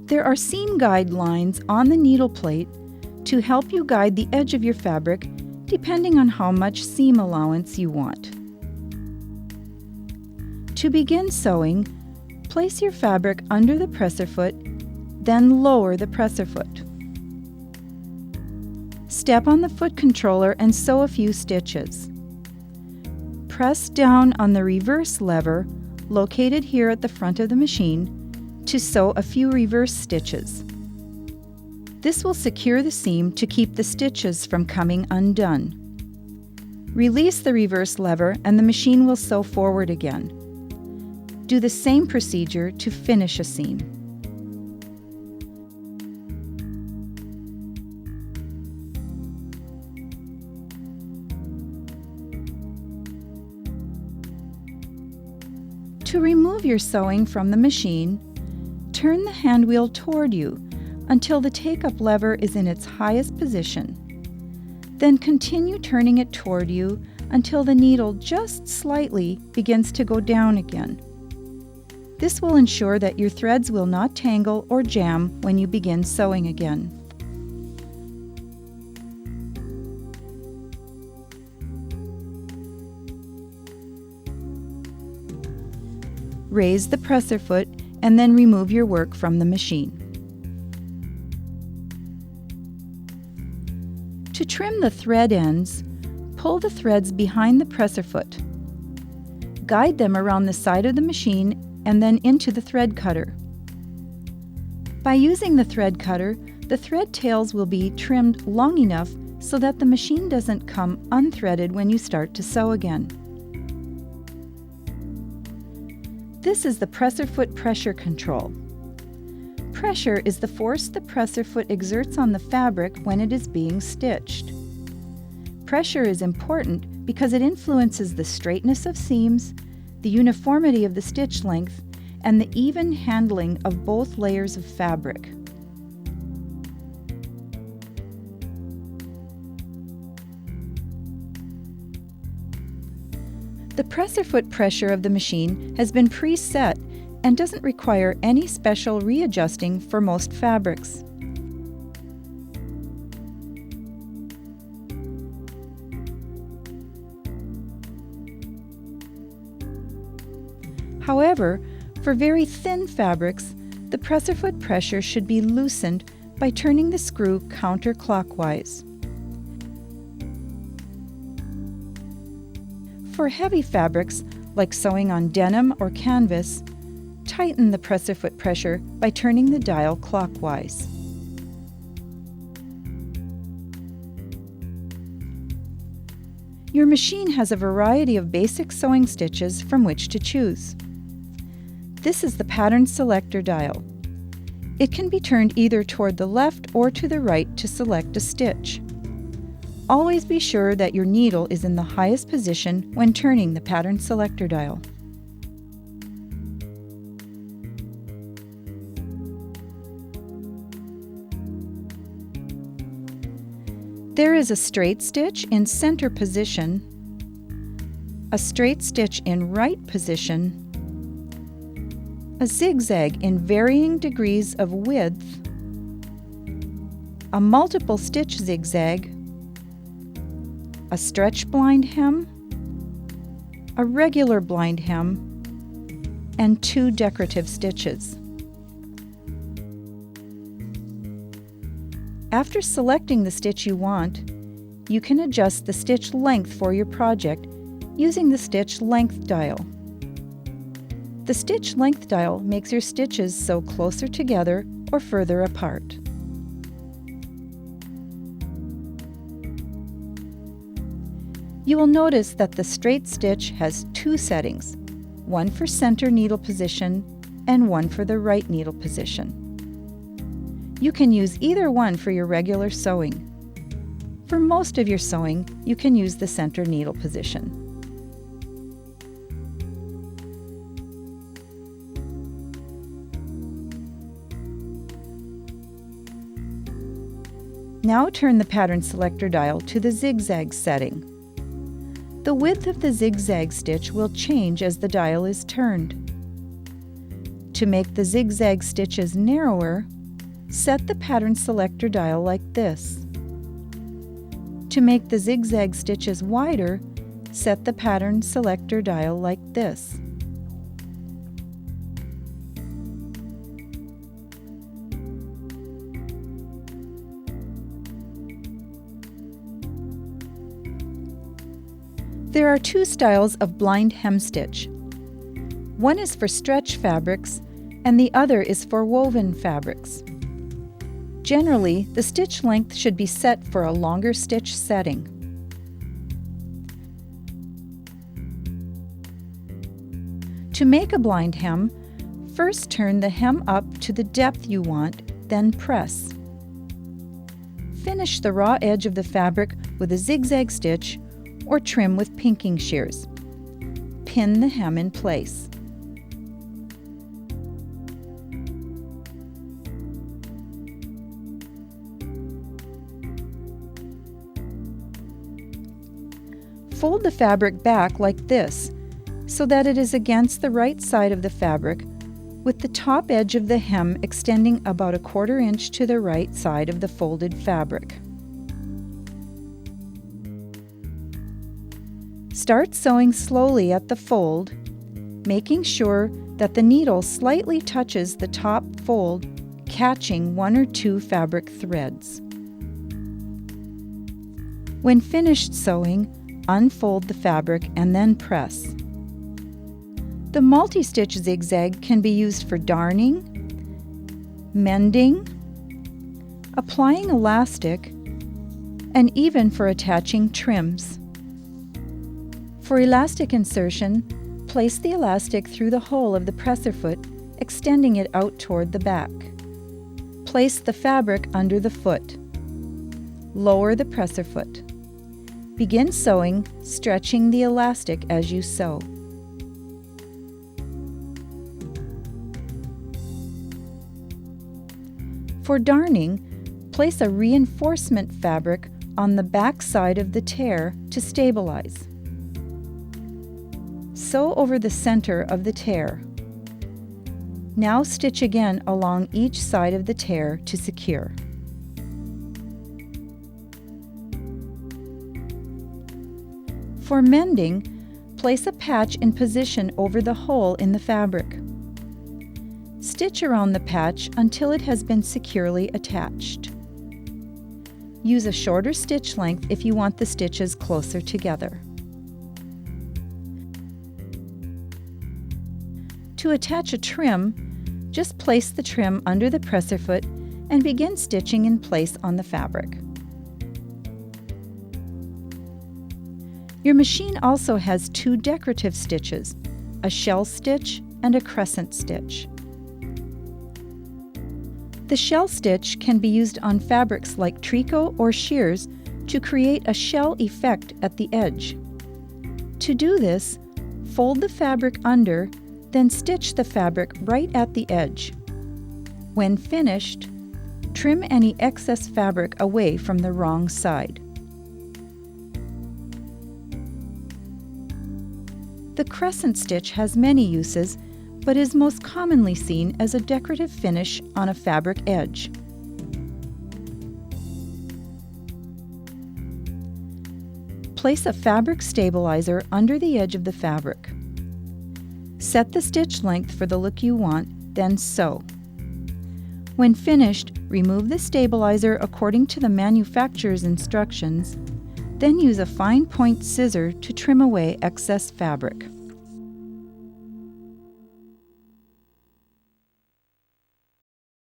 There are seam guide lines on the needle plate to help you guide the edge of your fabric depending on how much seam allowance you want. To begin sewing, place your fabric under the presser foot, then lower the presser foot. Step on the foot controller and sew a few stitches. Press down on the reverse lever located here at the front of the machine to sew a few reverse stitches. This will secure the seam to keep the stitches from coming undone. Release the reverse lever and the machine will sew forward again. Do the same procedure to finish a seam. To remove your sewing from the machine, turn the hand wheel toward you until the take-up lever is in its highest position. Then continue turning it toward you until the needle just slightly begins to go down again. This will ensure that your threads will not tangle or jam when you begin sewing again. Raise the presser foot and then remove your work from the machine. To trim the thread ends, pull the threads behind the presser foot. Guide them around the side of the machine and then into the thread cutter. By using the thread cutter, the thread tails will be trimmed long enough so that the machine doesn't come unthreaded when you start to sew again. This is the presser foot pressure control. Pressure is the force the presser foot exerts on the fabric when it is being stitched. Pressure is important because it influences the straightness of seams, the uniformity of the stitch length, and the even handling of both layers of fabric. The presser foot pressure of the machine has been preset and doesn't require any special readjusting for most fabrics. However, for very thin fabrics, the presser foot pressure should be loosened by turning the screw counterclockwise. For heavy fabrics, like sewing on denim or canvas, tighten the presser foot pressure by turning the dial clockwise. Your machine has a variety of basic sewing stitches from which to choose. This is the pattern selector dial. It can be turned either toward the left or to the right to select a stitch. Always be sure that your needle is in the highest position when turning the pattern selector dial. There is a straight stitch in center position, a straight stitch in right position, a zigzag in varying degrees of width, a multiple stitch zigzag, a stretch blind hem, a regular blind hem, and 2 decorative stitches. After selecting the stitch you want, you can adjust the stitch length for your project using the stitch length dial. The stitch length dial makes your stitches sew closer together or further apart. You will notice that the straight stitch has 2 settings, one for center needle position and one for the right needle position. You can use either one for your regular sewing. For most of your sewing, you can use the center needle position. Now turn the pattern selector dial to the zigzag setting. The width of the zigzag stitch will change as the dial is turned. To make the zigzag stitches narrower, Set the pattern selector dial like this. To make the zigzag stitches wider, set the pattern selector dial like this. There are two styles of blind hem stitch. One is for stretch fabrics and the other is for woven fabrics. Generally, the stitch length should be set for a longer stitch setting. To make a blind hem, first turn the hem up to the depth you want, then press. Finish the raw edge of the fabric with a zigzag stitch or trim with pinking shears. Pin the hem in place. Fold the fabric back like this so that it is against the right side of the fabric, with the top edge of the hem extending about 1/4 inch to the right side of the folded fabric. Start sewing slowly at the fold, making sure that the needle slightly touches the top fold, catching 1 or 2 fabric threads. When finished sewing, unfold the fabric and then press. The multi-stitch zigzag can be used for darning, mending, applying elastic, and even for attaching trims. For elastic insertion, place the elastic through the hole of the presser foot, extending it out toward the back. Place the fabric under the foot. Lower the presser foot. Begin sewing, stretching the elastic as you sew. For darning, place a reinforcement fabric on the back side of the tear to stabilize. Sew over the center of the tear. Now stitch again along each side of the tear to secure. For mending, place a patch in position over the hole in the fabric. Stitch around the patch until it has been securely attached. Use a shorter stitch length if you want the stitches closer together. To attach a trim, just place the trim under the presser foot and begin stitching in place on the fabric. Your machine also has 2 decorative stitches, a shell stitch and a crescent stitch. The shell stitch can be used on fabrics like tricot or shears to create a shell effect at the edge. To do this, fold the fabric under, then stitch the fabric right at the edge. When finished, trim any excess fabric away from the wrong side. The crescent stitch has many uses, but is most commonly seen as a decorative finish on a fabric edge. Place a fabric stabilizer under the edge of the fabric. Set the stitch length for the look you want, then sew. When finished, remove the stabilizer according to the manufacturer's instructions, then use a fine point scissor to trim away excess fabric.